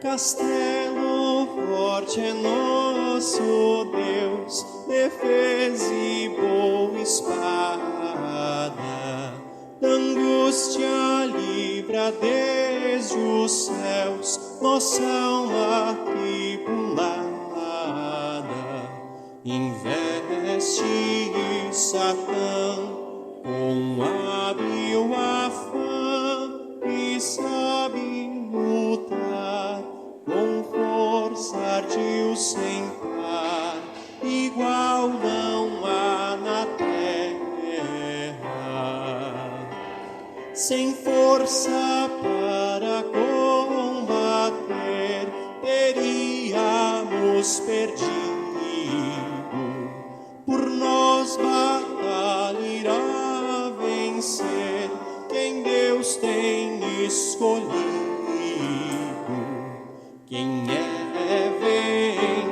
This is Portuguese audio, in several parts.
Castelo forte é nosso Deus, defesa e boa espada. Da angústia livra desde os céus nossa alma tribulada. Investe Satã com hábil afã e sabe lutar com força ardil sem par, igual não há na terra. Sem força para combater, teríamos perdido. Por nós batalha irá vencer quem Deus tem escolhido. Quem é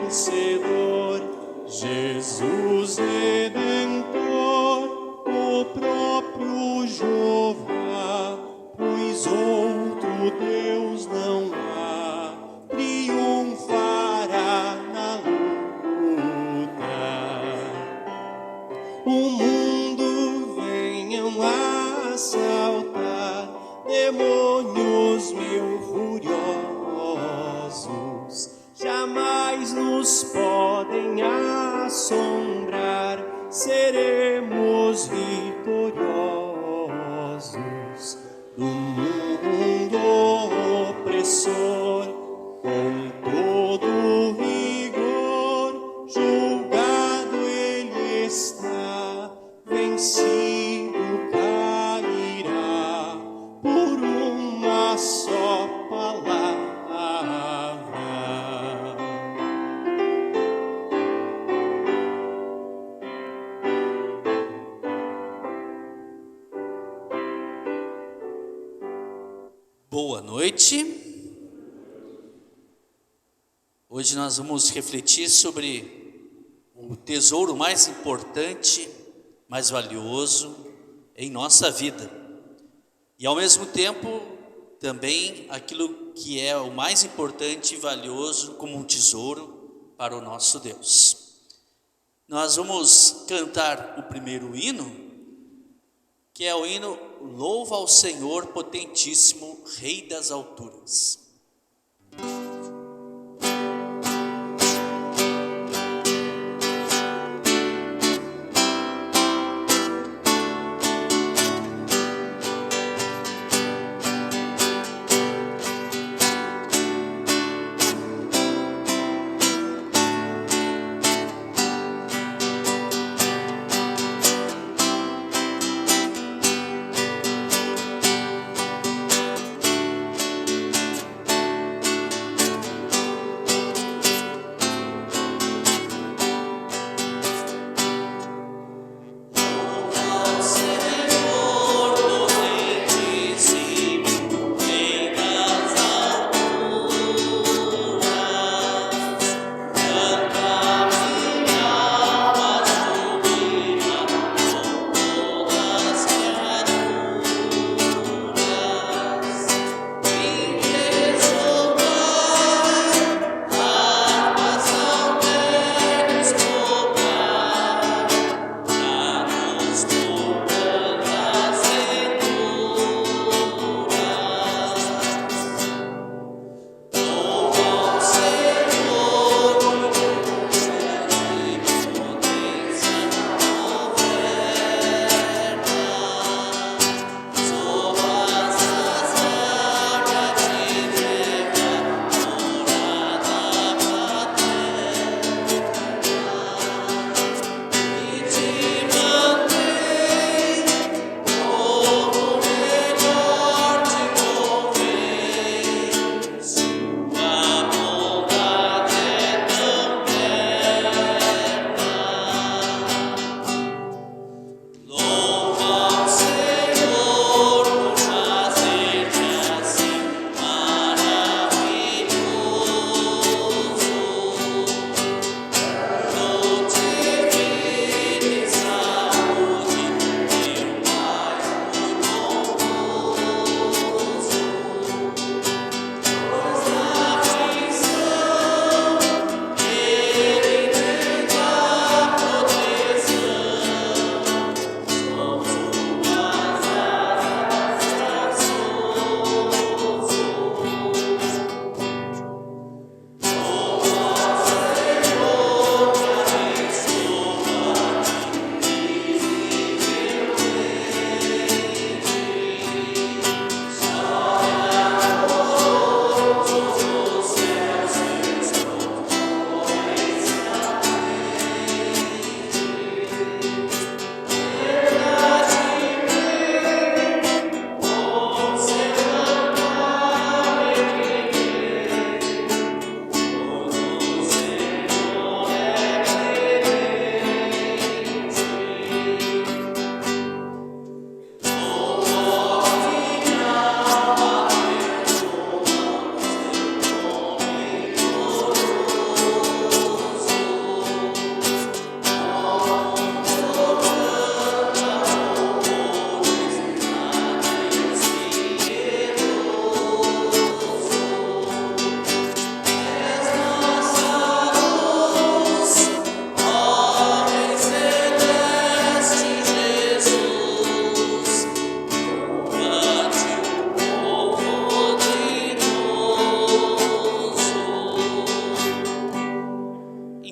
vencedor? Jesus Redentor, o próprio Jeová, pois outro Deus não há, triunfará na luta. O mundo venham assaltar, demônios mil furiosos, jamais nos podem assombrar, seremos vitoriosos. Do mundo opressor, com todo rigor, julgado ele está, vencido cairá por uma só palavra. Boa noite. Hoje nós vamos refletir sobre o tesouro mais importante, mais valioso em nossa vida. E ao mesmo tempo, também aquilo que é o mais importante e valioso como um tesouro para o nosso Deus. Nós vamos cantar o primeiro hino, que é o hino Louva ao Senhor Potentíssimo, Rei das Alturas.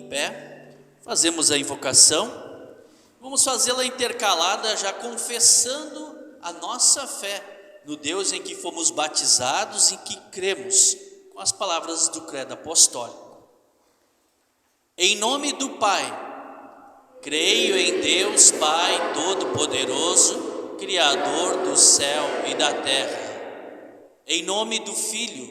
pé, fazemos a invocação. Vamos fazê-la intercalada, já confessando a nossa fé no Deus em que fomos batizados, em que cremos, com as palavras do credo apostólico. Em nome do Pai, creio em Deus Pai Todo-Poderoso, Criador do céu e da terra. Em nome do Filho,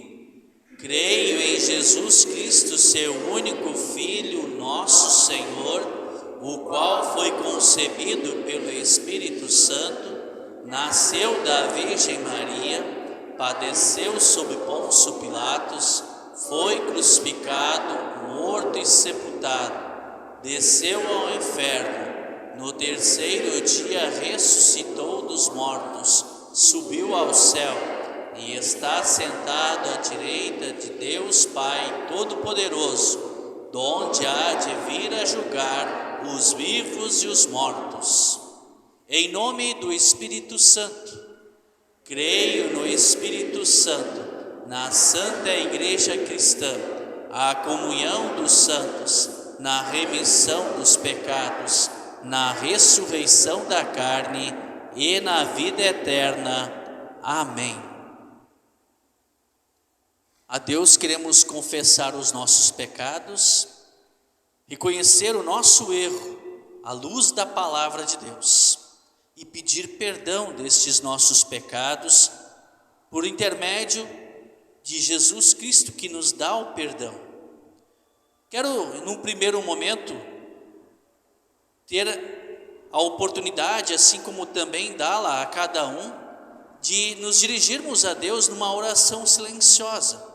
creio em Jesus Cristo, seu único Filho, nosso Senhor, o qual foi concebido pelo Espírito Santo, nasceu da Virgem Maria, padeceu sob Pôncio Pilatos, foi crucificado, morto e sepultado, desceu ao inferno, no terceiro dia ressuscitou dos mortos, subiu ao céu e está sentado à direita de Deus Pai Todo-Poderoso, donde há de vir a julgar os vivos e os mortos. Em nome do Espírito Santo, creio no Espírito Santo, na Santa Igreja Cristã, a comunhão dos santos, na remissão dos pecados, na ressurreição da carne e na vida eterna. Amém. A Deus queremos confessar os nossos pecados, reconhecer o nosso erro à luz da palavra de Deus e pedir perdão destes nossos pecados por intermédio de Jesus Cristo, que nos dá o perdão. Quero, num primeiro momento, ter a oportunidade, assim como também dá-la a cada um, de nos dirigirmos a Deus numa oração silenciosa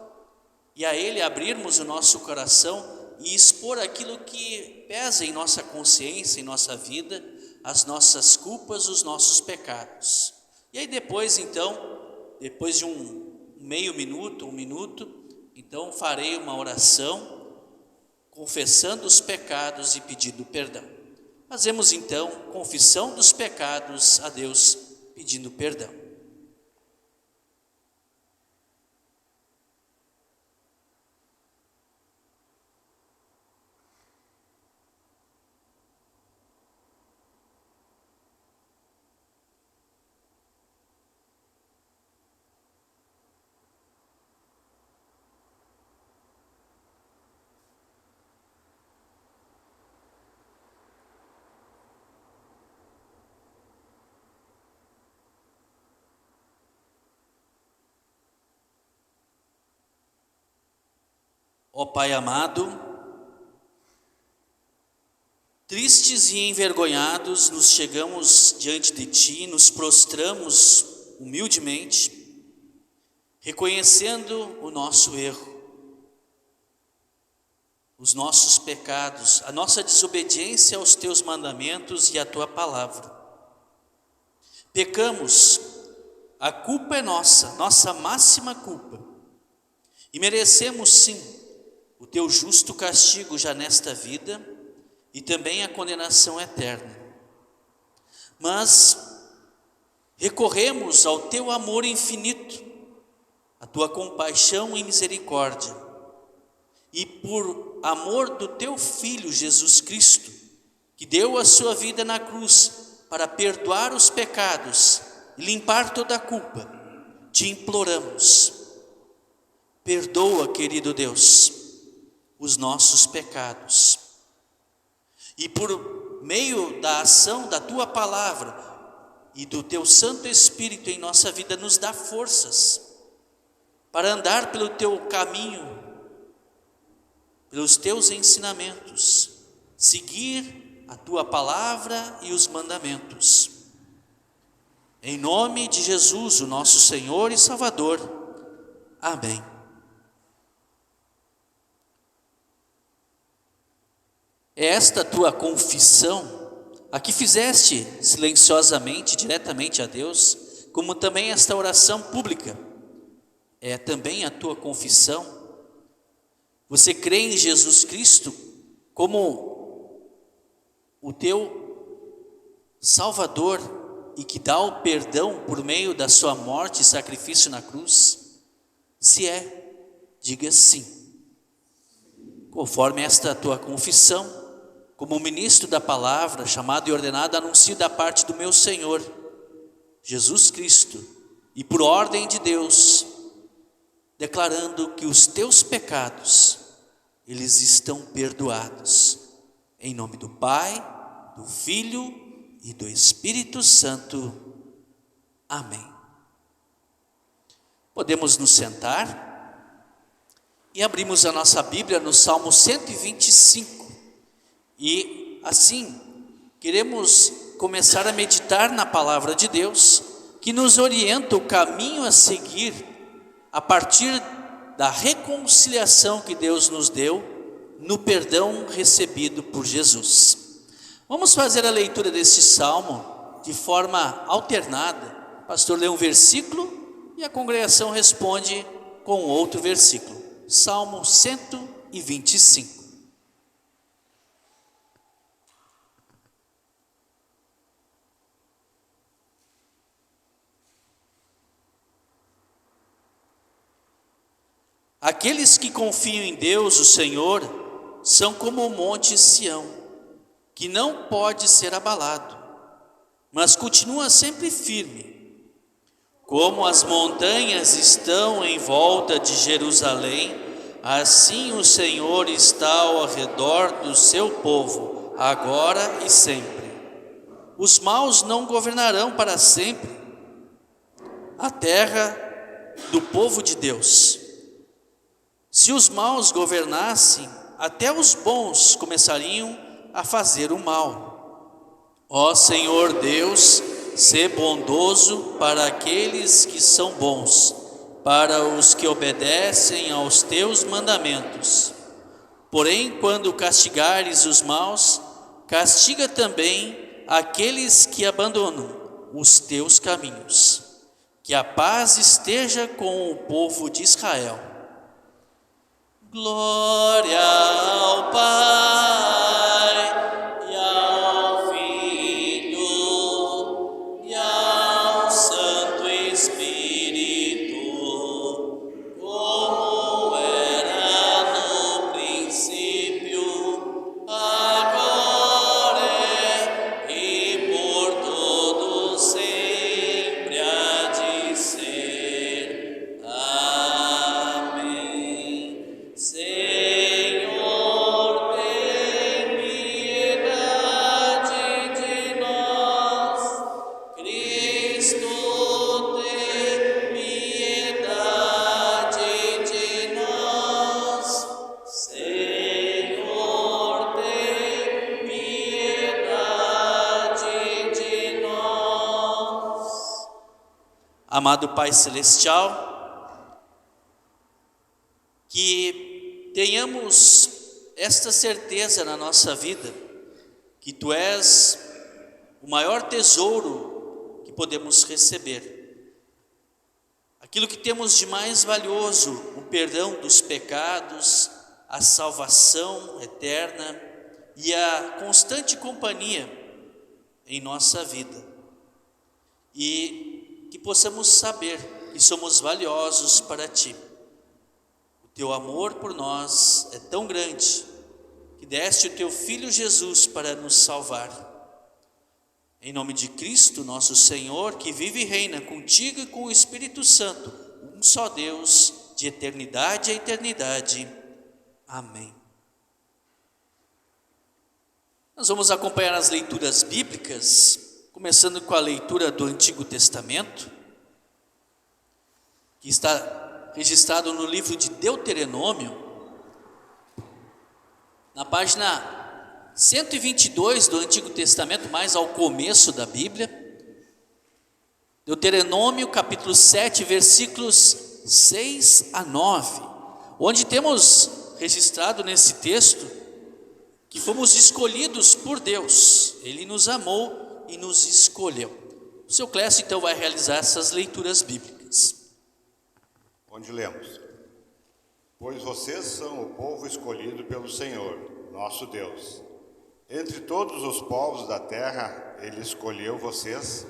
e a Ele abrirmos o nosso coração e expor aquilo que pesa em nossa consciência, em nossa vida, as nossas culpas, os nossos pecados. E aí depois, então, depois de um minuto, então farei uma oração, confessando os pecados e pedindo perdão. Fazemos então confissão dos pecados a Deus, pedindo perdão. Ó Pai amado, tristes e envergonhados, nos chegamos diante de Ti, nos prostramos humildemente, reconhecendo o nosso erro, os nossos pecados, a nossa desobediência aos Teus mandamentos e à Tua palavra. Pecamos, a culpa é nossa máxima culpa, e merecemos sim o Teu justo castigo já nesta vida e também a condenação eterna. Mas recorremos ao Teu amor infinito, a Tua compaixão e misericórdia, e por amor do Teu Filho Jesus Cristo, que deu a sua vida na cruz para perdoar os pecados e limpar toda a culpa, Te imploramos, perdoa, querido Deus, os nossos pecados, e por meio da ação da Tua palavra e do Teu Santo Espírito em nossa vida, nos dá forças para andar pelo Teu caminho, pelos Teus ensinamentos, seguir a Tua palavra e os mandamentos. Em nome de Jesus, o nosso Senhor e Salvador. Amém. É esta tua confissão, a que fizeste silenciosamente, diretamente a Deus, como também esta oração pública, é também a tua confissão. Você crê em Jesus Cristo como o teu Salvador e que dá o perdão por meio da sua morte e sacrifício na cruz? Se é, diga sim. conforme esta tua confissão, como ministro da palavra, chamado e ordenado, anuncio da parte do meu Senhor, Jesus Cristo, e por ordem de Deus, declarando que os teus pecados, eles estão perdoados. Em nome do Pai, do Filho e do Espírito Santo. Amém. Podemos nos sentar e abrimos a nossa Bíblia no Salmo 125. E assim, queremos começar a meditar na palavra de Deus, que nos orienta o caminho a seguir a partir da reconciliação que Deus nos deu no perdão recebido por Jesus. Vamos fazer a leitura desse salmo de forma alternada. O pastor lê um versículo e a congregação responde com outro versículo. Salmo 125. Aqueles que confiam em Deus, o Senhor, são como o monte Sião, que não pode ser abalado, mas continua sempre firme. Como as montanhas estão em volta de Jerusalém, assim o Senhor está ao redor do seu povo, agora e sempre. Os maus não governarão para sempre a terra do povo de Deus. Se os maus governassem, até os bons começariam a fazer o mal. Ó Senhor Deus, sê bondoso para aqueles que são bons, para os que obedecem aos teus mandamentos. Porém, quando castigares os maus, castiga também aqueles que abandonam os teus caminhos. Que a paz esteja com o povo de Israel. Glória ao Pai, e ao Filho, e ao Santo Espírito, como era no princípio, agora e por todo sempre há de ser. Amém. Senhor, tem piedade de nós. Cristo, tem piedade de nós. Senhor, tem piedade de nós. Amado Pai Celestial, que tenhamos esta certeza na nossa vida, que Tu és o maior tesouro que podemos receber. Aquilo que temos de mais valioso, o perdão dos pecados, a salvação eterna e a constante companhia em nossa vida. E que possamos saber que somos valiosos para Ti. Teu amor por nós é tão grande, que deste o Teu Filho Jesus para nos salvar. Em nome de Cristo, nosso Senhor, que vive e reina contigo e com o Espírito Santo, um só Deus, de eternidade a eternidade. Amém. Nós vamos acompanhar as leituras bíblicas, começando com a leitura do Antigo Testamento, que está registrado no livro de Deuteronômio, na página 122 do Antigo Testamento, mais ao começo da Bíblia. Deuteronômio capítulo 7, versículos 6 a 9, onde temos registrado nesse texto que fomos escolhidos por Deus. Ele nos amou e nos escolheu. O seu Clécio então vai realizar essas leituras bíblicas. Onde lemos: Pois vocês são o povo escolhido pelo Senhor, nosso Deus. Entre todos os povos da terra, Ele escolheu vocês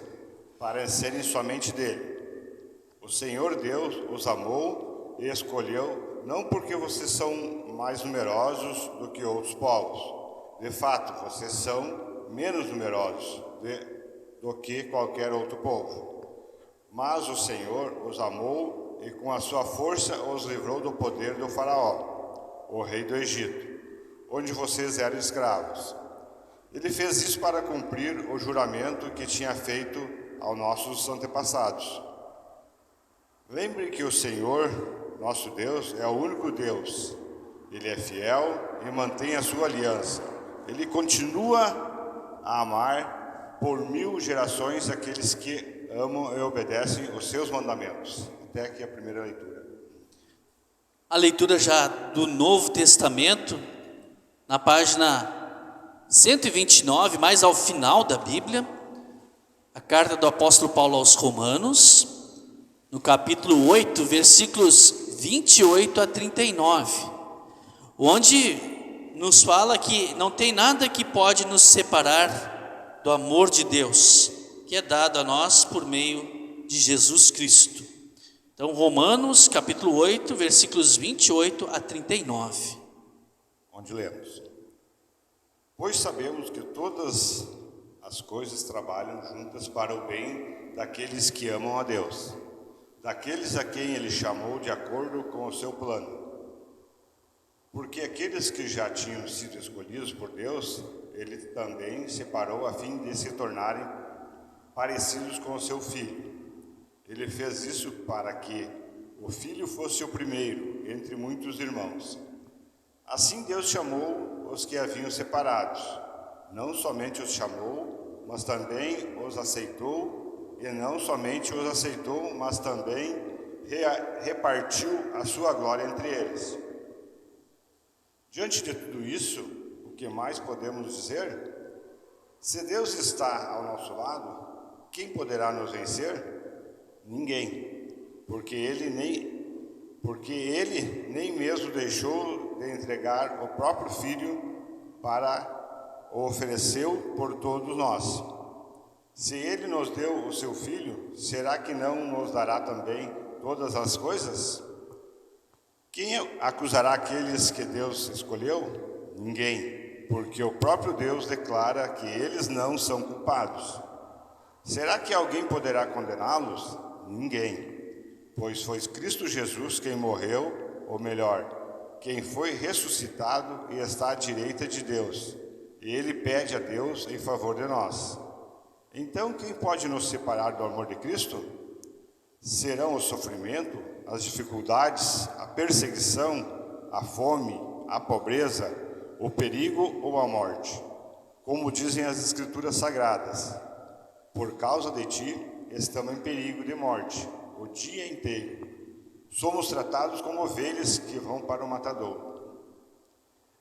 para serem somente dele. O Senhor Deus os amou e escolheu, não porque vocês são mais numerosos do que outros povos. De fato, vocês são menos numerosos do que qualquer outro povo. Mas o Senhor os amou e com a sua força os livrou do poder do faraó, o rei do Egito, onde vocês eram escravos. Ele fez isso para cumprir o juramento que tinha feito aos nossos antepassados. Lembre que o Senhor, nosso Deus, é o único Deus. Ele é fiel e mantém a sua aliança. Ele continua a amar por 1000 gerações aqueles que amam e obedecem os seus mandamentos. Até aqui a primeira leitura. A leitura já do Novo Testamento, na página 129, mais ao final da Bíblia, a carta do apóstolo Paulo aos Romanos, no capítulo 8, versículos 28 a 39, onde nos fala que não tem nada que pode nos separar do amor de Deus, que é dado a nós por meio de Jesus Cristo. Então, Romanos, capítulo 8, versículos 28 a 39. Onde lemos: Pois sabemos que todas as coisas trabalham juntas para o bem daqueles que amam a Deus, daqueles a quem Ele chamou de acordo com o seu plano. Porque aqueles que já tinham sido escolhidos por Deus, Ele também separou a fim de se tornarem parecidos com o seu Filho. Ele fez isso para que o Filho fosse o primeiro entre muitos irmãos. Assim Deus chamou os que haviam separados. Não somente os chamou, mas também os aceitou, e não somente os aceitou, mas também repartiu a sua glória entre eles. Diante de tudo isso, o que mais podemos dizer? Se Deus está ao nosso lado, quem poderá nos vencer? Ninguém, porque Ele nem mesmo deixou de entregar o próprio Filho para o ofereceu por todos nós. Se Ele nos deu o seu Filho, será que não nos dará também todas as coisas? Quem acusará aqueles que Deus escolheu? Ninguém, porque o próprio Deus declara que eles não são culpados. Será que alguém poderá condená-los? Ninguém, pois foi Cristo Jesus quem morreu, ou melhor, quem foi ressuscitado e está à direita de Deus, e Ele pede a Deus em favor de nós. Então, quem pode nos separar do amor de Cristo? Serão o sofrimento, as dificuldades, a perseguição, a fome, a pobreza, o perigo ou a morte? Como dizem as Escrituras Sagradas: por causa de ti estamos em perigo de morte o dia inteiro. Somos tratados como ovelhas que vão para o matadouro.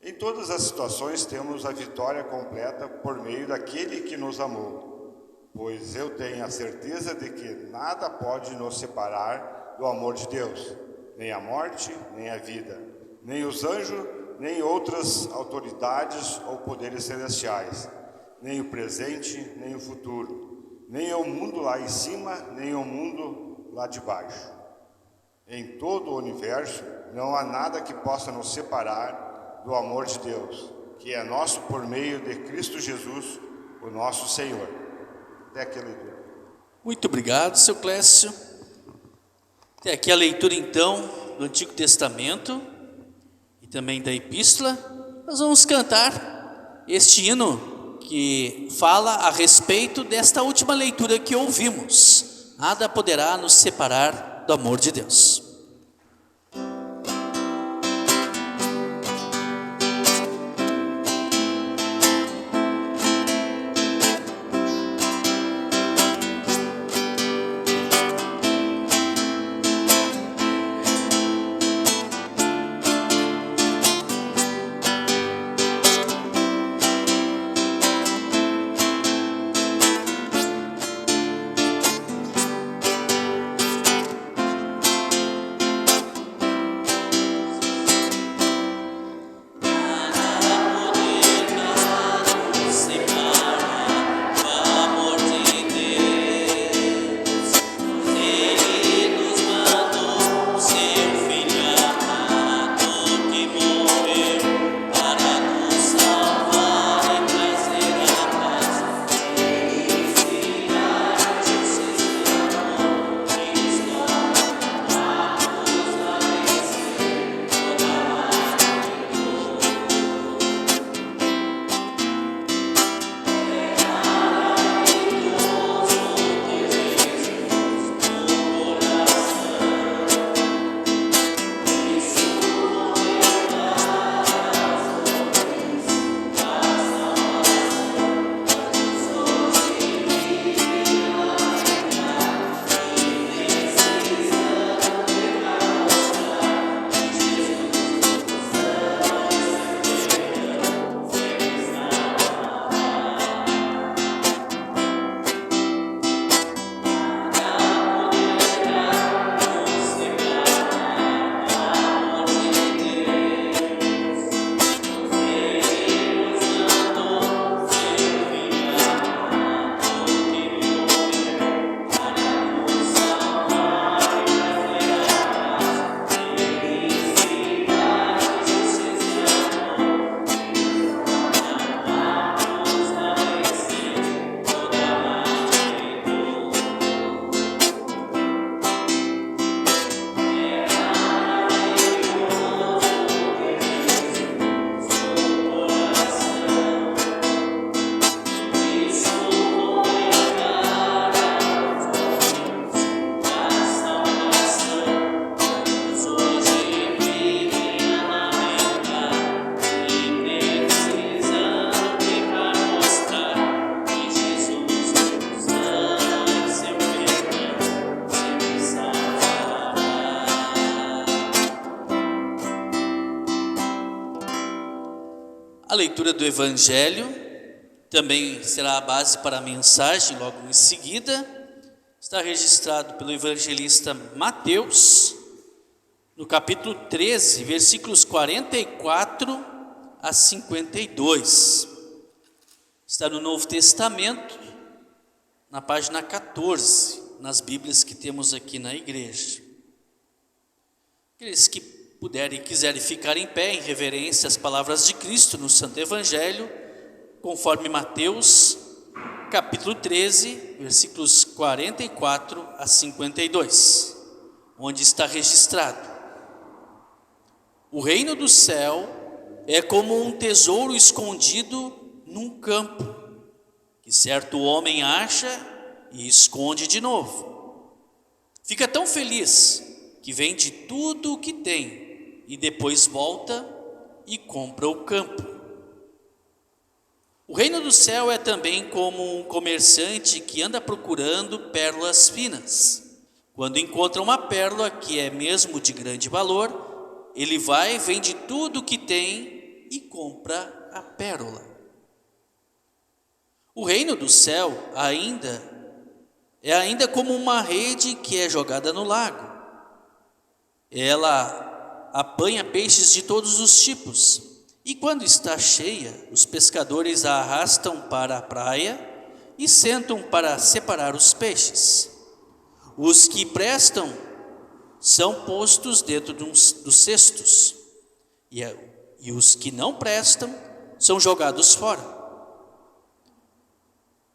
Em todas as situações temos a vitória completa por meio daquele que nos amou, pois eu tenho a certeza de que nada pode nos separar do amor de Deus, nem a morte, nem a vida, nem os anjos, nem outras autoridades ou poderes celestiais, nem o presente, nem o futuro, nem o mundo lá em cima, nem o mundo lá de baixo. Em todo o universo não há nada que possa nos separar do amor de Deus, que é nosso por meio de Cristo Jesus, o nosso Senhor. Até aqui a leitura. Muito obrigado, seu Clécio. Até aqui a leitura, então, do Antigo Testamento e também da Epístola. Nós vamos cantar este hino que fala a respeito desta última leitura que ouvimos. Nada poderá nos separar do amor de Deus. leitura do Evangelho, também será a base para a mensagem logo em seguida. Está registrado pelo evangelista Mateus, no capítulo 13, versículos 44 a 52. Está no Novo Testamento, na página 14, nas Bíblias que temos aqui na igreja. Aqueles que puderem e quiserem ficar em pé em reverência às palavras de Cristo no Santo Evangelho, conforme Mateus, capítulo 13, versículos 44 a 52, onde está registrado: o reino do céu é como um tesouro escondido num campo, que certo homem acha e esconde de novo. Fica tão feliz que vende tudo o que tem e depois volta e compra o campo. O reino do céu é também como um comerciante que anda procurando pérolas finas. Quando encontra uma pérola que é mesmo de grande valor, ele vai, vende tudo o que tem e compra a pérola. O reino do céu é ainda como uma rede que é jogada no lago. Ela apanha peixes de todos os tipos. E quando está cheia, os pescadores a arrastam para a praia e sentam para separar os peixes. Os que prestam são postos dentro dos cestos, e os que não prestam são jogados fora.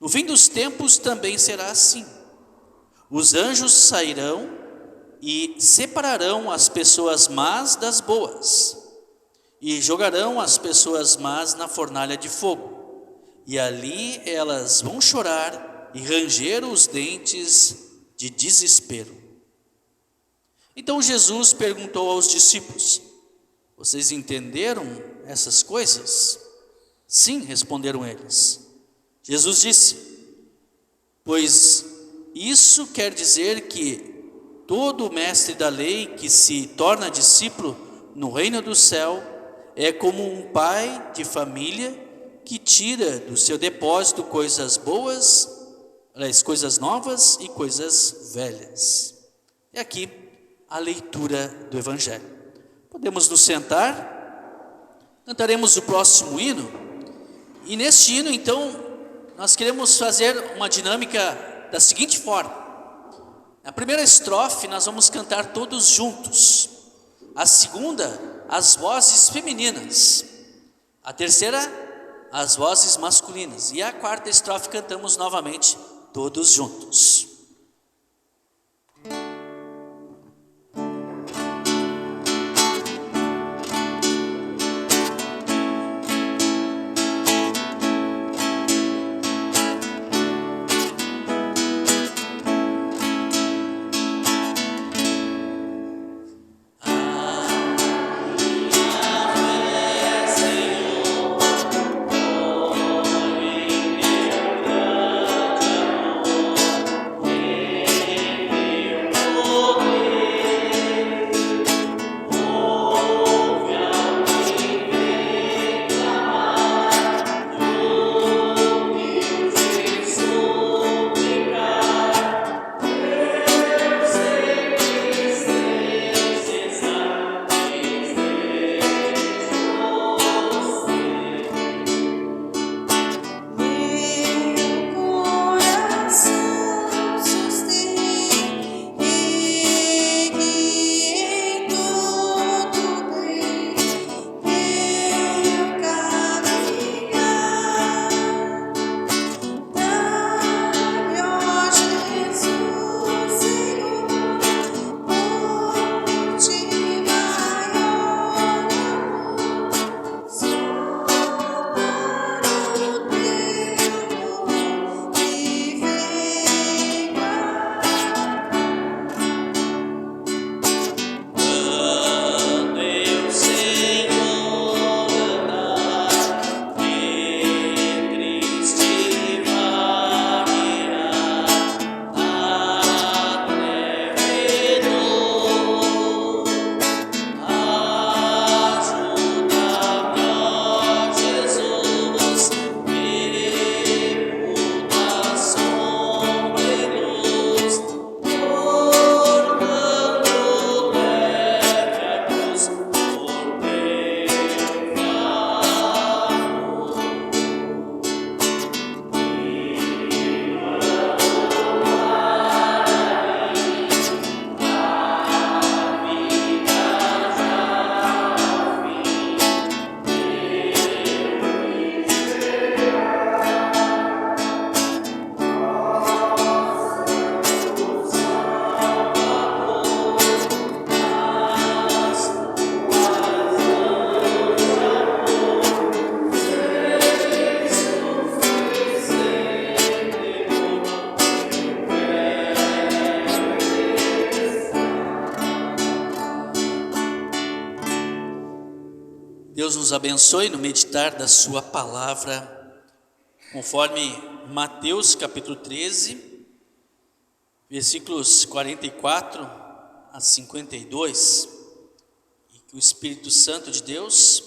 No fim dos tempos também será assim. Os anjos sairão e separarão as pessoas más das boas, e jogarão as pessoas más na fornalha de fogo, e ali elas vão chorar e ranger os dentes de desespero. Então Jesus perguntou aos discípulos: vocês entenderam essas coisas? Sim, responderam eles. Jesus disse: pois isso quer dizer que todo mestre da lei que se torna discípulo no reino do céu é como um pai de família que tira do seu depósito coisas boas, coisas novas e coisas velhas. E aqui a leitura do Evangelho. Podemos nos sentar, cantaremos o próximo hino, e neste hino, então, nós queremos fazer uma dinâmica da seguinte forma: na primeira estrofe nós vamos cantar todos juntos, a segunda, as vozes femininas, a terceira, as vozes masculinas, e a quarta estrofe cantamos novamente todos juntos. Senhor, Deus nos abençoe no meditar da sua palavra, conforme Mateus capítulo 13, versículos 44 a 52, e que o Espírito Santo de Deus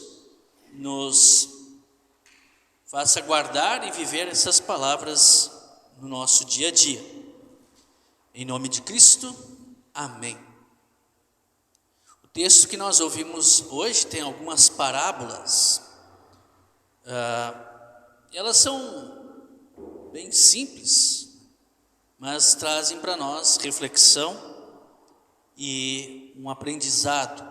nos faça guardar e viver essas palavras no nosso dia a dia. Em nome de Cristo, amém. O texto que nós ouvimos hoje tem algumas parábolas. Elas são bem simples, mas trazem para nós reflexão e um aprendizado.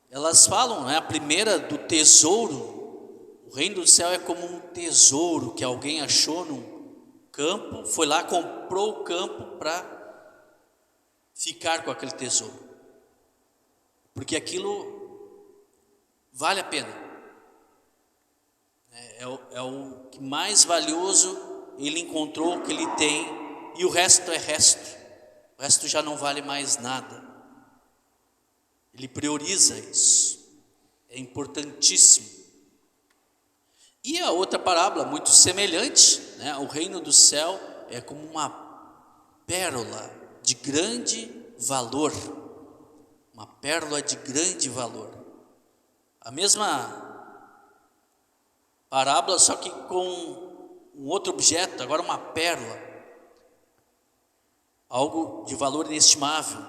Elas falam, a primeira do tesouro. O reino do céu é como um tesouro que alguém achou num campo, foi lá, comprou o campo para ficar com aquele tesouro, porque aquilo vale a pena, é o que mais valioso ele encontrou, o que ele tem, e o resto é resto, o resto já não vale mais nada. Ele prioriza isso, é importantíssimo. E a outra parábola muito semelhante, o reino do céu é como uma pérola de grande valor, uma pérola de grande valor. A mesma parábola, só que com um outro objeto, agora uma pérola, algo de valor inestimável,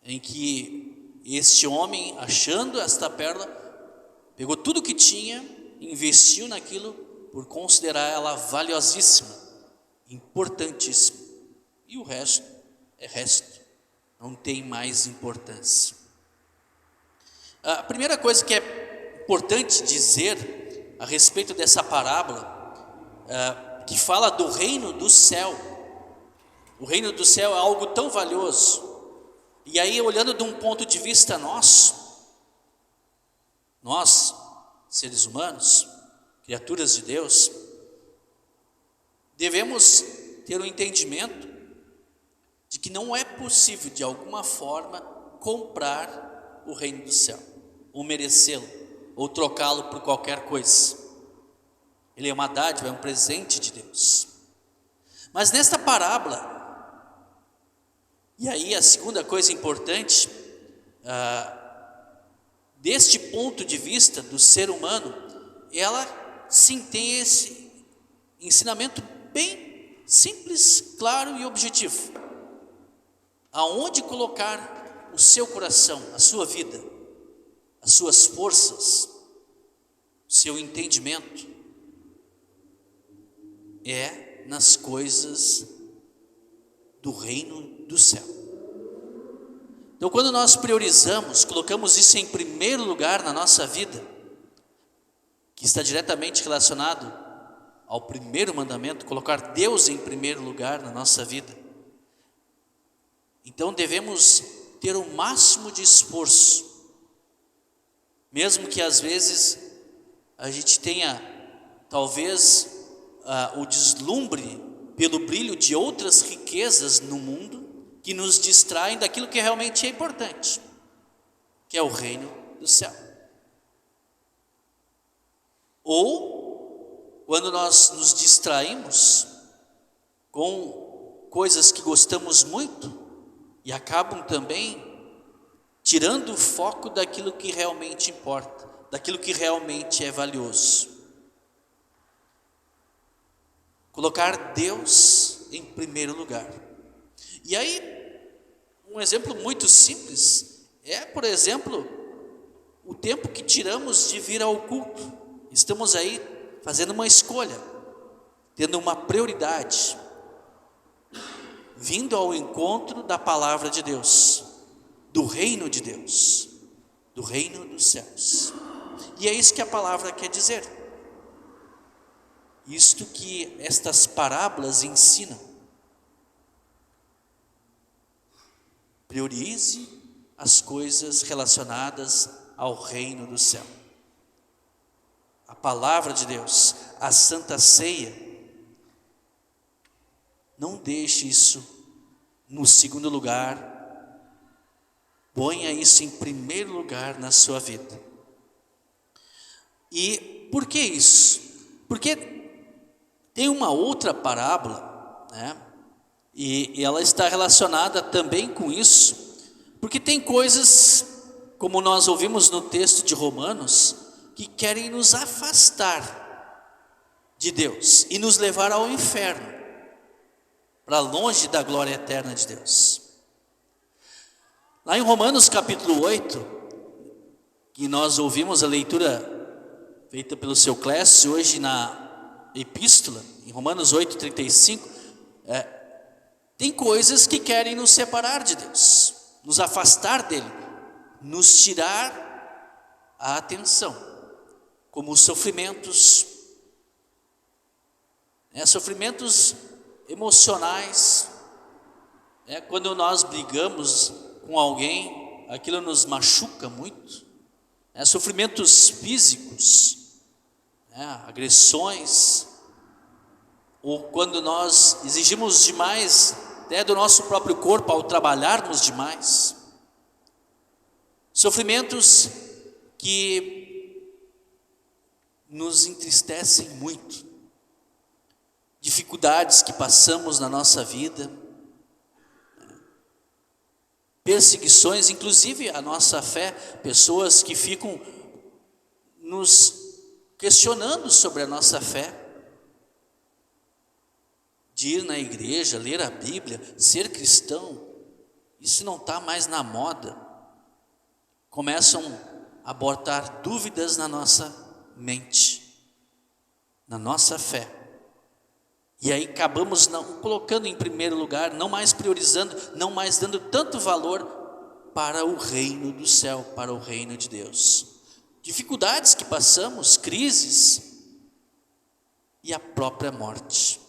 em que este homem, achando esta pérola, pegou tudo que tinha, investiu naquilo por considerar ela valiosíssima, importantíssima, e o resto é resto, não tem mais importância. A primeira coisa que é importante dizer a respeito dessa parábola, que fala do reino do céu. O reino do céu é algo tão valioso, e aí olhando de um ponto de vista nosso, nós, seres humanos, criaturas de Deus, devemos ter um entendimento de que não é possível de alguma forma comprar o reino do céu, ou merecê-lo, ou trocá-lo por qualquer coisa. Ele é uma dádiva, é um presente de Deus. Mas nesta parábola, e aí a segunda coisa importante, deste ponto de vista do ser humano, ela sim tem esse ensinamento bem simples, claro e objetivo. Aonde colocar o seu coração, a sua vida, as suas forças, o seu entendimento, é nas coisas do reino do céu. Então, quando nós priorizamos, colocamos isso em primeiro lugar na nossa vida, que está diretamente relacionado ao primeiro mandamento, colocar Deus em primeiro lugar na nossa vida, então devemos ter o máximo de esforço, mesmo que às vezes a gente tenha talvez o deslumbre pelo brilho de outras riquezas no mundo, que nos distraem daquilo que realmente é importante, que é o reino do céu. Ou, quando nós nos distraímos com coisas que gostamos muito, e acabam também tirando o foco daquilo que realmente importa, daquilo que realmente é valioso. Colocar Deus em primeiro lugar. E aí, um exemplo muito simples é, por exemplo, o tempo que tiramos de vir ao culto. Estamos aí fazendo uma escolha, tendo uma prioridade, vindo ao encontro da palavra de Deus, do reino de Deus, do reino dos céus. E é isso que a palavra quer dizer. Isto que estas parábolas ensinam. Priorize as coisas relacionadas ao reino do céu. A palavra de Deus, a Santa Ceia. Não deixe isso no segundo lugar, Ponha isso em primeiro lugar na sua vida. E por que isso? Porque tem uma outra parábola, né? E ela está relacionada também com isso, porque tem coisas, como nós ouvimos no texto de Romanos, que querem nos afastar de Deus e nos levar ao inferno, para longe da glória eterna de Deus. Lá em Romanos capítulo 8, que nós ouvimos a leitura feita pelo seu Clécio hoje na epístola, em Romanos 8:35, tem coisas que querem nos separar de Deus, nos afastar dele, nos tirar a atenção, como os sofrimentos, sofrimentos emocionais, quando nós brigamos com alguém, aquilo nos machuca muito, sofrimentos físicos, agressões, ou quando nós exigimos demais até do nosso próprio corpo ao trabalharmos demais, sofrimentos que nos entristecem muito, dificuldades que passamos na nossa vida, perseguições, inclusive a nossa fé, pessoas que ficam nos questionando sobre a nossa fé, de ir na igreja, ler a Bíblia, ser cristão, isso não está mais na moda. Começam a botar dúvidas na nossa mente, na nossa fé. E aí acabamos não colocando em primeiro lugar, não mais priorizando, não mais dando tanto valor para o reino do céu, para o reino de Deus. Dificuldades que passamos, crises e a própria morte.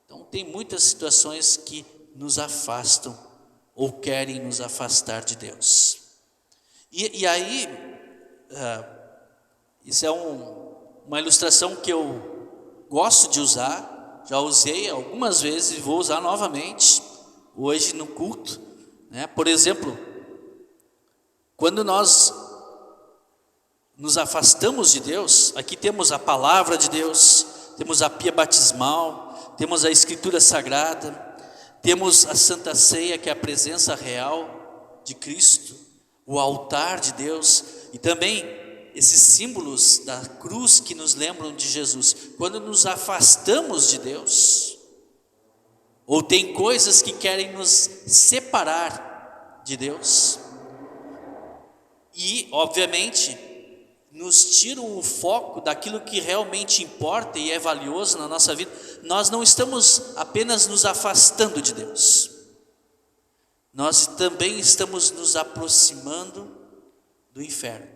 Então tem muitas situações que nos afastam ou querem nos afastar de Deus. E aí, isso é uma ilustração que eu gosto de usar, já usei algumas vezes e vou usar novamente hoje no culto, Por exemplo, quando nós nos afastamos de Deus, aqui temos a palavra de Deus, temos a pia batismal, temos a escritura sagrada, temos a Santa Ceia, que é a presença real de Cristo, o altar de Deus, e também esses símbolos da cruz que nos lembram de Jesus. Quando nos afastamos de Deus, ou tem coisas que querem nos separar de Deus, e obviamente nos tiram o foco daquilo que realmente importa e é valioso na nossa vida, nós não estamos apenas nos afastando de Deus, nós também estamos nos aproximando do inferno.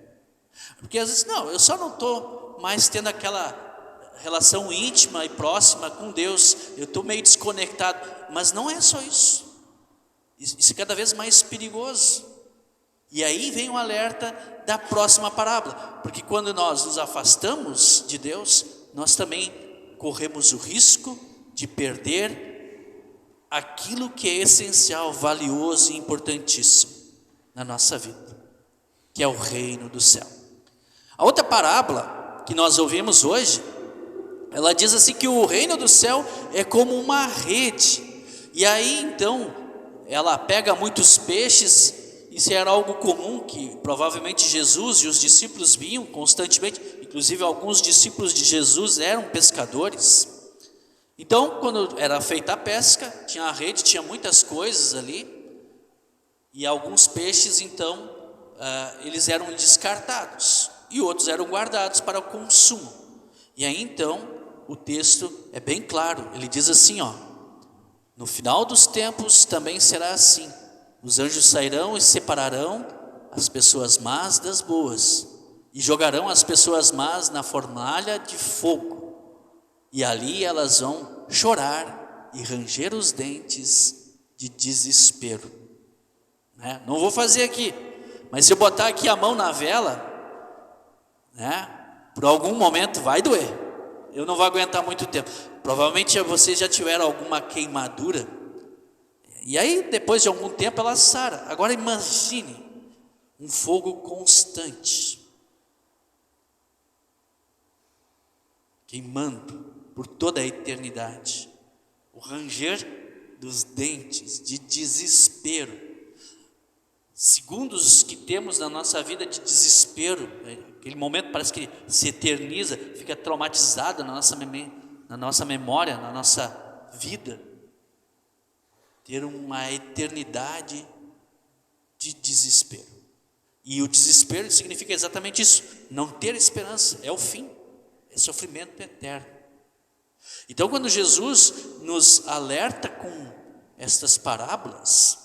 Porque às vezes, eu só não estou mais tendo aquela relação íntima e próxima com Deus, eu estou meio desconectado, mas não é só isso, isso é cada vez mais perigoso. E aí vem o alerta da próxima parábola, porque quando nós nos afastamos de Deus, nós também corremos o risco de perder aquilo que é essencial, valioso e importantíssimo na nossa vida, que é o reino do céu. A outra parábola que nós ouvimos hoje, ela diz assim que o reino do céu é como uma rede, e aí então ela pega muitos peixes. Isso era algo comum que provavelmente Jesus e os discípulos viam constantemente, inclusive alguns discípulos de Jesus eram pescadores. Então, quando era feita a pesca, tinha a rede, tinha muitas coisas ali, e alguns peixes então eles eram descartados e outros eram guardados para o consumo. E aí então o texto é bem claro, ele diz assim, no final dos tempos também será assim. Os anjos sairão e separarão as pessoas más das boas, e jogarão as pessoas más na fornalha de fogo, e ali elas vão chorar e ranger os dentes de desespero. Não vou fazer aqui, mas se eu botar aqui a mão na vela, por algum momento vai doer, eu não vou aguentar muito tempo. Provavelmente vocês já tiveram alguma queimadura, E aí, depois de algum tempo, ela sara. Agora imagine um fogo constante, queimando por toda a eternidade. O ranger dos dentes de desespero. Segundos que temos na nossa vida de desespero, aquele momento parece que se eterniza, fica traumatizado na nossa memória, na nossa vida. Ter uma eternidade de desespero. E o desespero significa exatamente isso, não ter esperança, é o fim, é sofrimento eterno. Então, quando Jesus nos alerta com estas parábolas,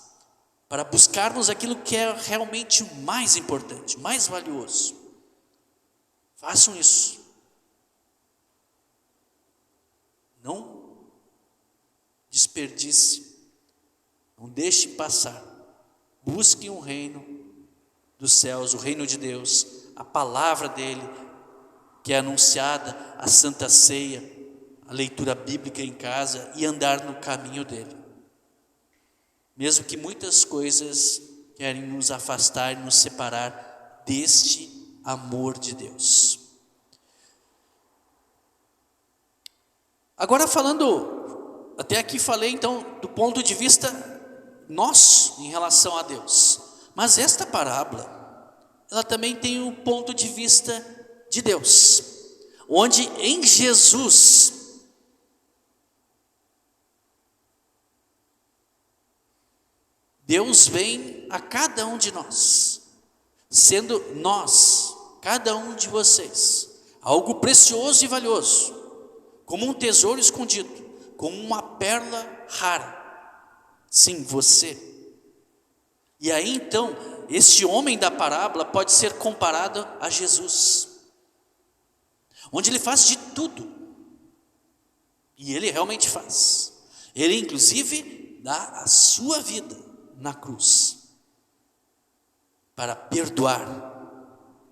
para buscarmos aquilo que é realmente o mais importante, mais valioso, façam isso. Não desperdice, não deixe passar. Busque um reino dos céus, o reino de Deus, a palavra dele, que é anunciada, a Santa Ceia, a leitura bíblica em casa e andar no caminho dele. Mesmo que muitas coisas querem nos afastar e nos separar deste amor de Deus. Agora falando, até aqui falei então do ponto de vista nosso em relação a Deus. Mas esta parábola, ela também tem um ponto de vista de Deus, onde em Jesus Deus vem a cada um de nós, sendo nós, cada um de vocês, algo precioso e valioso, como um tesouro escondido, como uma pérola rara. Sim, você. E aí então, este homem da parábola pode ser comparado a Jesus, onde ele faz de tudo, e ele realmente faz. Ele inclusive dá a sua vida na cruz, para perdoar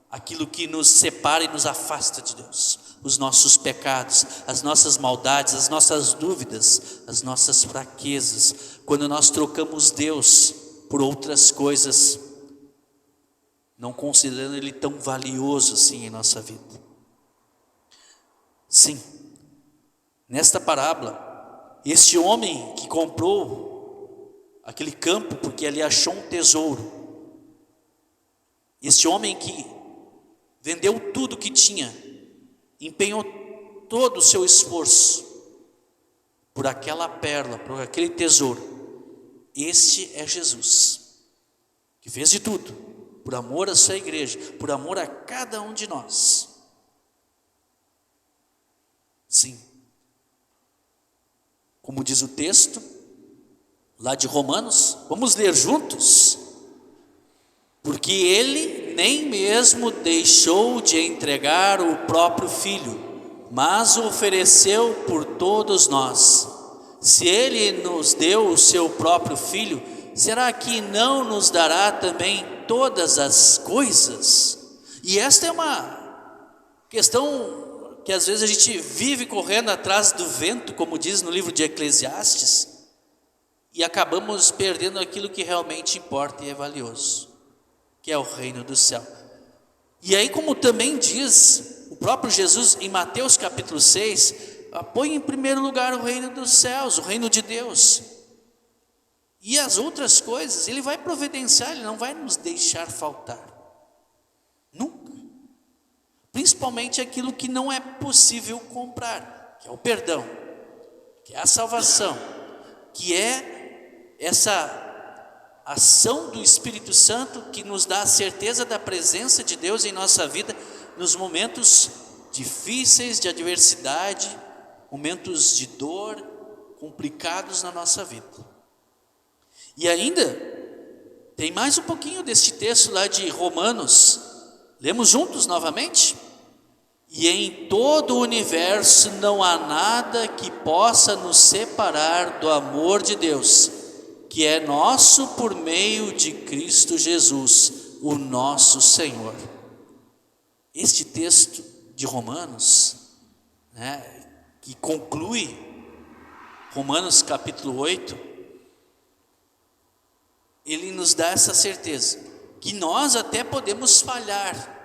aquilo que nos separa e nos afasta de Deus, os nossos pecados, as nossas maldades, as nossas dúvidas, as nossas fraquezas, quando nós trocamos Deus por outras coisas, não considerando Ele tão valioso assim em nossa vida. Sim, nesta parábola, este homem que comprou aquele campo porque ali achou um tesouro, este homem que vendeu tudo que tinha, empenhou todo o seu esforço por aquela pérola, por aquele tesouro. Este é Jesus, que fez de tudo, por amor à sua igreja, por amor a cada um de nós. Sim, como diz o texto, lá de Romanos, vamos ler juntos? Porque ele nem mesmo deixou de entregar o próprio Filho, mas o ofereceu por todos nós. Se ele nos deu o seu próprio Filho, será que não nos dará também todas as coisas? E esta é uma questão que às vezes a gente vive correndo atrás do vento, como diz no livro de Eclesiastes, e acabamos perdendo aquilo que realmente importa e é valioso, que é o reino do céu. E aí, como também diz o próprio Jesus em Mateus capítulo 6, põe em primeiro lugar o reino dos céus, o reino de Deus. E as outras coisas Ele vai providenciar, Ele não vai nos deixar faltar. Nunca. Principalmente aquilo que não é possível comprar, que é o perdão, que é a salvação, que é essa ação do Espírito Santo que nos dá a certeza da presença de Deus em nossa vida nos momentos difíceis de adversidade, momentos de dor, complicados na nossa vida. E ainda tem mais um pouquinho deste texto lá de Romanos. Lemos juntos novamente? E em todo o universo não há nada que possa nos separar do amor de Deus, que é nosso por meio de Cristo Jesus, o nosso Senhor. Este texto de Romanos, que conclui Romanos capítulo 8, ele nos dá essa certeza, que nós até podemos falhar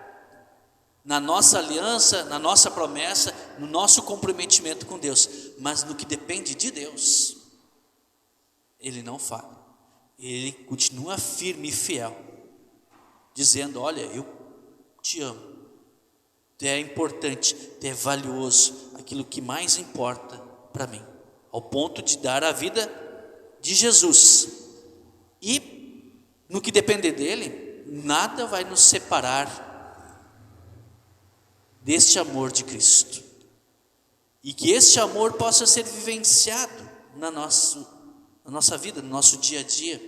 na nossa aliança, na nossa promessa, no nosso comprometimento com Deus, mas no que depende de Deus, ele não falha, ele continua firme e fiel, dizendo: olha, eu te amo, tu é importante, tu é valioso, aquilo que mais importa para mim, ao ponto de dar a vida de Jesus. E no que depender dele, nada vai nos separar deste amor de Cristo. E que este amor possa ser vivenciado na nossa vida, no nosso dia a dia,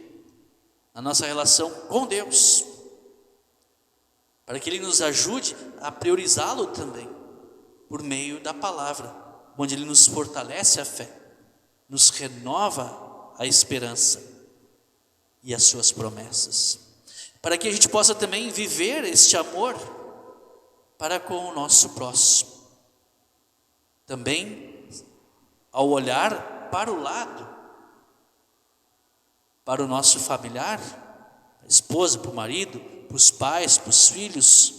na nossa relação com Deus, para que ele nos ajude a priorizá-lo também, por meio da palavra, onde ele nos fortalece a fé, nos renova a esperança e as suas promessas, para que a gente possa também viver este amor para com o nosso próximo. Também, ao olhar para o lado, para o nosso familiar, a esposa, para o marido, para os pais, para os filhos,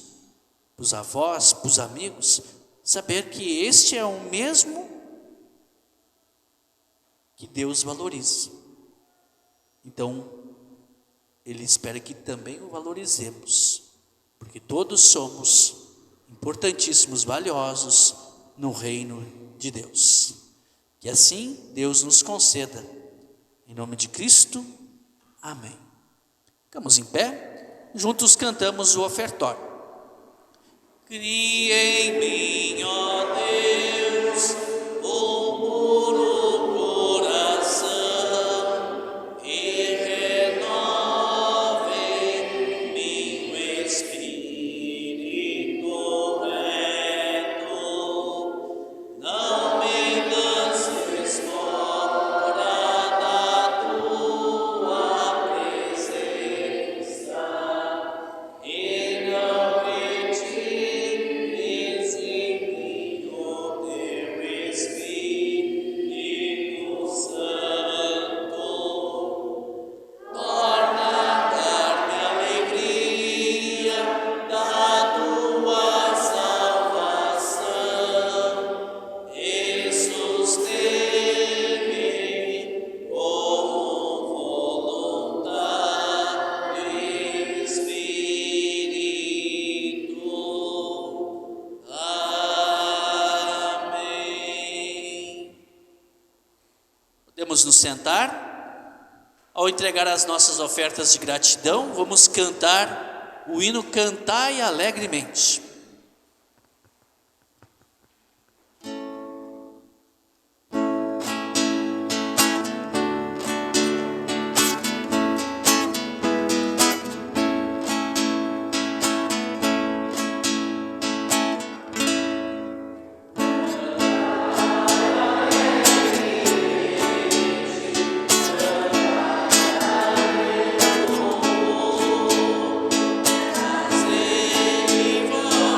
para os avós, para os amigos, saber que este é o mesmo que Deus valoriza. Então, ele espera que também o valorizemos, porque todos somos importantíssimos, valiosos no reino de Deus. Que assim Deus nos conceda. Em nome de Cristo, amém. Ficamos em pé, juntos cantamos o ofertório. Cria em mim, ó Deus, um puro coração e renova em mim o espírito reto. Não me lances fora da tua presença e não retires em mim o teu Espírito Santo. Torna a dar-me a alegria da tua salvação e sustém-me como voluntário Espírito. Amém. Podemos nos sentar. Ao entregar as nossas ofertas de gratidão, vamos cantar o hino Cantai Alegremente. Senhor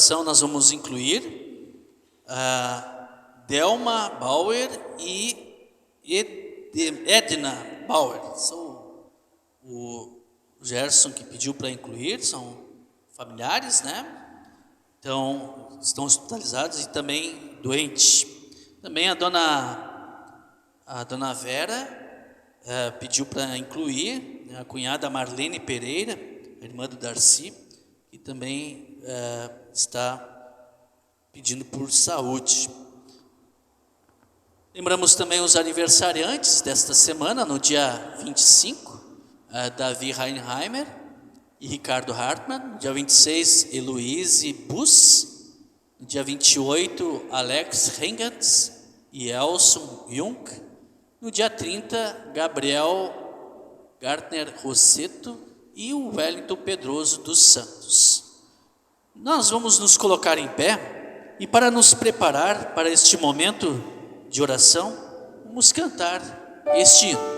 oração nós vamos incluir a Delma Bauer e Edna Bauer. São o Gerson que pediu para incluir, são familiares, né? Então, estão hospitalizados e também doentes. Também a dona Vera pediu para incluir, né, a cunhada Marlene Pereira, a irmã do Darcy, que também está pedindo por saúde. Lembramos também os aniversariantes desta semana, no dia 25, Davi Reinheimer e Ricardo Hartmann. No dia 26, Heloise Bus. No dia 28, Alex Rengatz e Elson Jung. No dia 30, Gabriel Gartner Rosseto e o Wellington Pedroso dos Santos. Nós vamos nos colocar em pé e, para nos preparar para este momento de oração, vamos cantar este hino.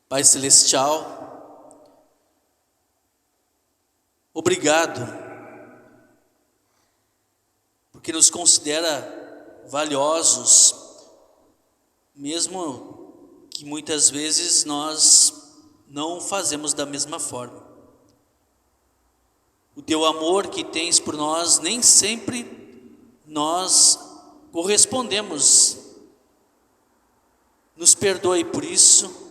Pai Celestial, obrigado, porque nos considera valiosos, mesmo que muitas vezes nós não fazemos da mesma forma. O teu amor que tens por nós, nem sempre nós correspondemos. Nos perdoe por isso.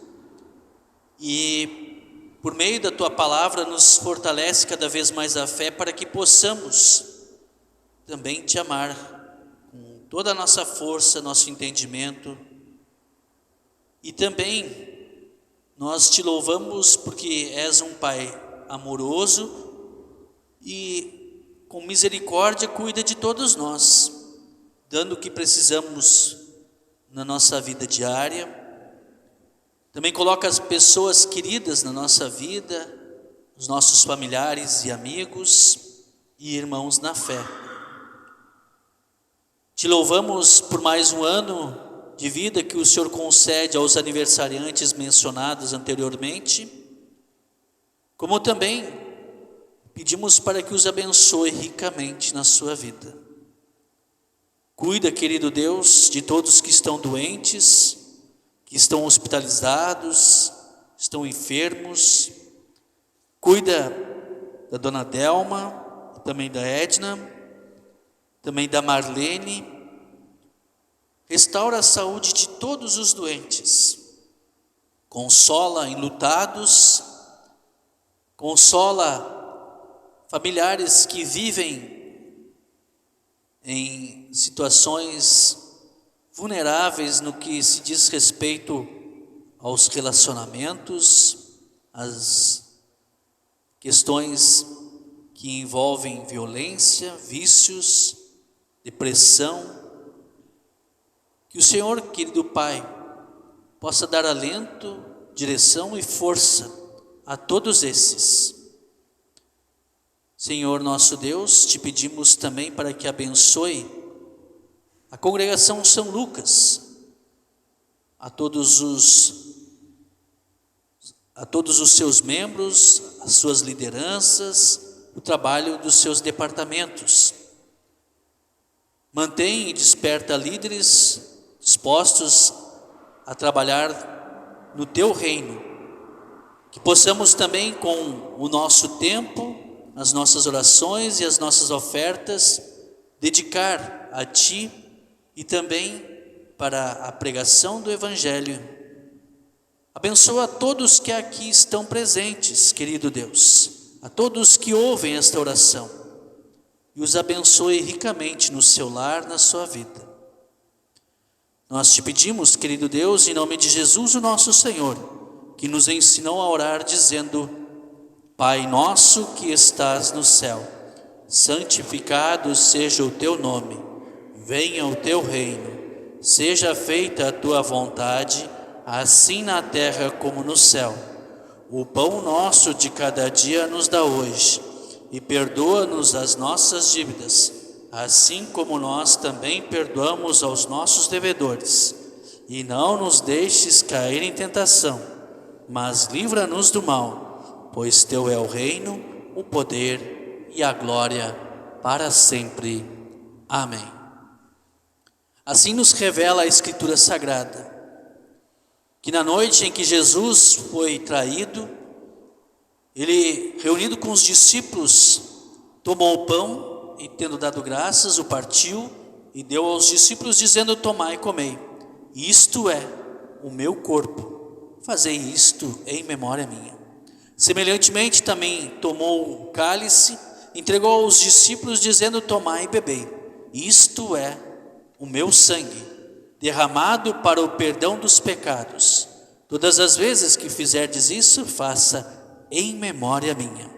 E por meio da tua palavra nos fortalece cada vez mais a fé para que possamos também te amar com toda a nossa força, nosso entendimento. E também nós te louvamos porque és um Pai amoroso e com misericórdia cuida de todos nós, dando o que precisamos na nossa vida diária. Também coloca as pessoas queridas na nossa vida, os nossos familiares e amigos e irmãos na fé. Te louvamos por mais um ano de vida que o Senhor concede aos aniversariantes mencionados anteriormente, como também pedimos para que os abençoe ricamente na sua vida. Cuida, querido Deus, de todos que estão doentes, que estão hospitalizados, estão enfermos. Cuida da dona Delma, também da Edna, também da Marlene. Restaura a saúde de todos os doentes. Consola enlutados consola familiares que vivem em situações vulneráveis no que se diz respeito aos relacionamentos, às questões que envolvem violência, vícios, depressão. Que o Senhor, querido Pai, possa dar alento, direção e força a todos esses. Senhor nosso Deus, te pedimos também para que abençoe a congregação São Lucas, a todos os seus membros, as suas lideranças, o trabalho dos seus departamentos. Mantém e desperta líderes dispostos a trabalhar no teu reino. Que possamos também, com o nosso tempo, as nossas orações e as nossas ofertas, dedicar a ti e também para a pregação do Evangelho. Abençoa a todos que aqui estão presentes, querido Deus, a todos que ouvem esta oração, e os abençoe ricamente no seu lar, na sua vida. Nós te pedimos, querido Deus, em nome de Jesus, o nosso Senhor, que nos ensinou a orar dizendo: Pai nosso que estás no céu, santificado seja o teu nome, venha o teu reino, seja feita a tua vontade, assim na terra como no céu. O pão nosso de cada dia nos dá hoje, e perdoa-nos as nossas dívidas, assim como nós também perdoamos aos nossos devedores. E não nos deixes cair em tentação, mas livra-nos do mal, pois teu é o reino, o poder e a glória para sempre. Amém. Assim nos revela a Escritura Sagrada, que na noite em que Jesus foi traído, ele, reunido com os discípulos, tomou o pão e, tendo dado graças, o partiu e deu aos discípulos, dizendo: tomai e comei, isto é o meu corpo, fazei isto em memória minha. Semelhantemente também tomou o cálice, entregou aos discípulos, dizendo: tomai e bebei, isto é o meu sangue, derramado para o perdão dos pecados. Todas as vezes que fizerdes isso, faça em memória minha.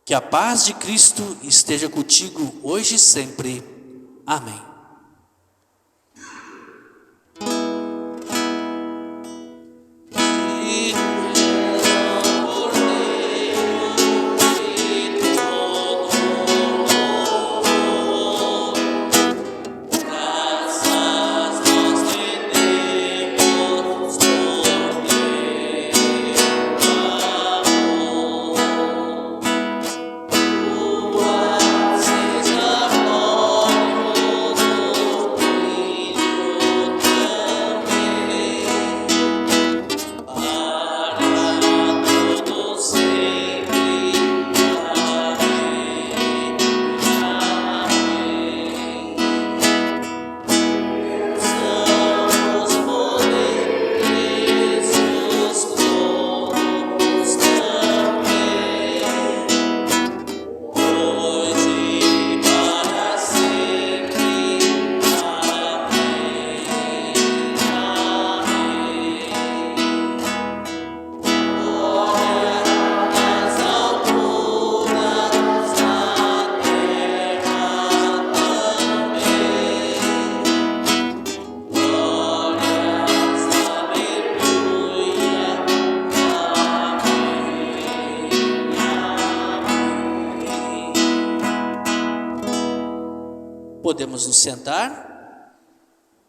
Que a paz de Cristo esteja contigo hoje e sempre. Amém. Podemos nos sentar.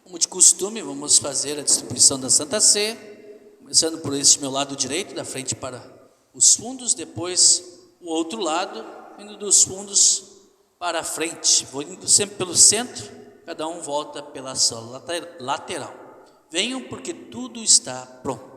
Como de costume, vamos fazer a distribuição da Santa Sé, começando por este meu lado direito, da frente para os fundos, depois o outro lado, indo dos fundos para a frente. Vou indo sempre pelo centro, cada um volta pela sala lateral. Venham, porque tudo está pronto.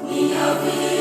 Minha vida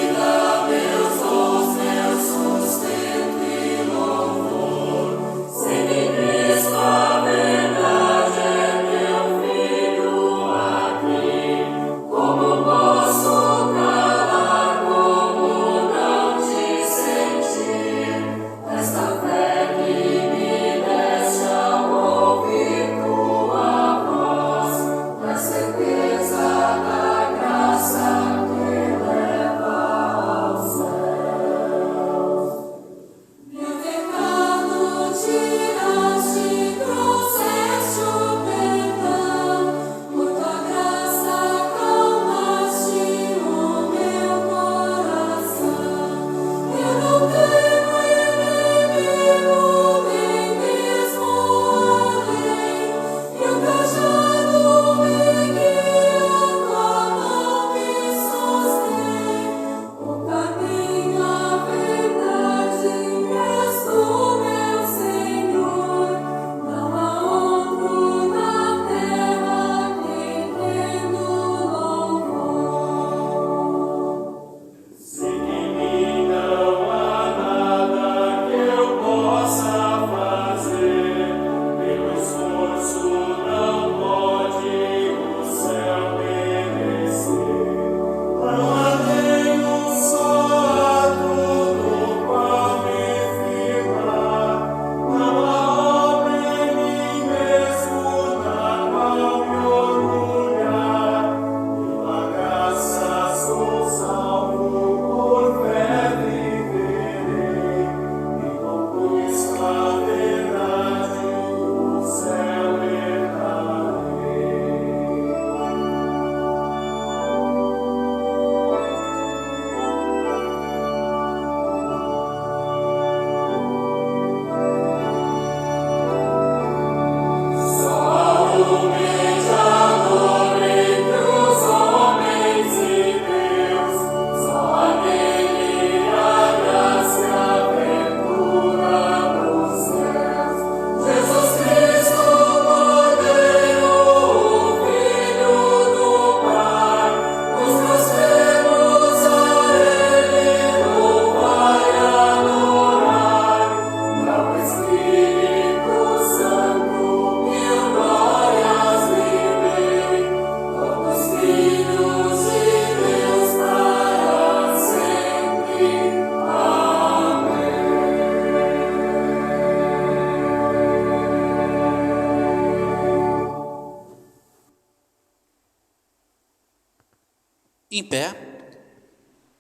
Em pé,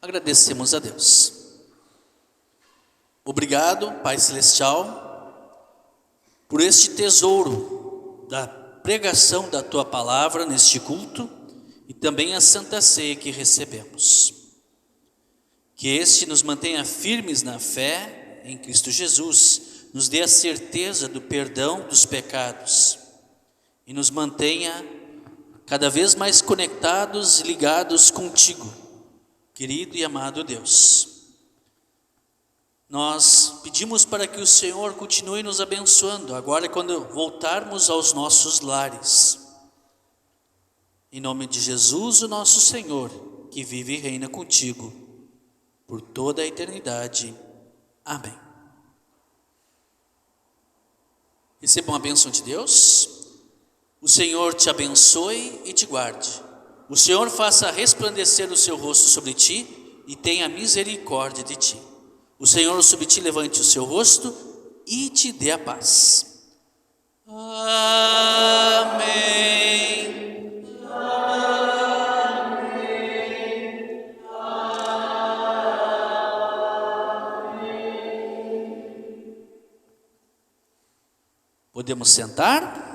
agradecemos a Deus. Obrigado, Pai Celestial, por este tesouro da pregação da Tua Palavra neste culto e também a Santa Ceia que recebemos. Que este nos mantenha firmes na fé em Cristo Jesus, nos dê a certeza do perdão dos pecados e nos mantenha cada vez mais conectados e ligados contigo, querido e amado Deus. Nós pedimos para que o Senhor continue nos abençoando, agora quando voltarmos aos nossos lares. Em nome de Jesus, o nosso Senhor, que vive e reina contigo, por toda a eternidade. Amém. Recebam a bênção de Deus. O Senhor te abençoe e te guarde. O Senhor faça resplandecer o seu rosto sobre ti e tenha misericórdia de ti. O Senhor sobre ti levante o seu rosto e te dê a paz. Amém. Podemos sentar?